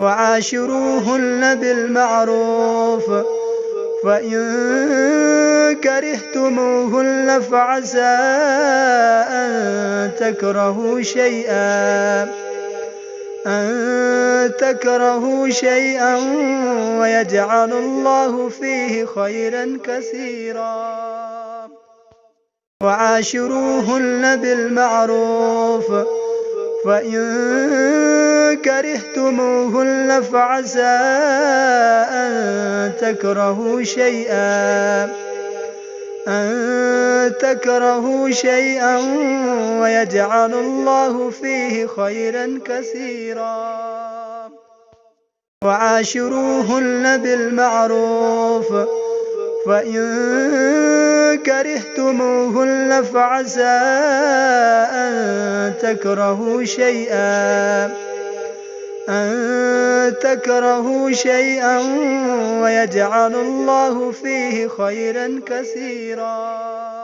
وعاشروهن بالمعروف، فإن كرهتموهن فعسى أن تكرهوا شيئا ويجعل الله فيه خيرا كثيرا. وعاشروهن بالمعروف، فإن كرهتموهن فعسى أن تكرهوا شيئا ويجعل الله فيه خيرا كثيرا. وعاشروهن بالمعروف، فإن كرهتموهن فعسى أن تكرهوا شيئا ويجعل الله فيه خيرا كثيرا.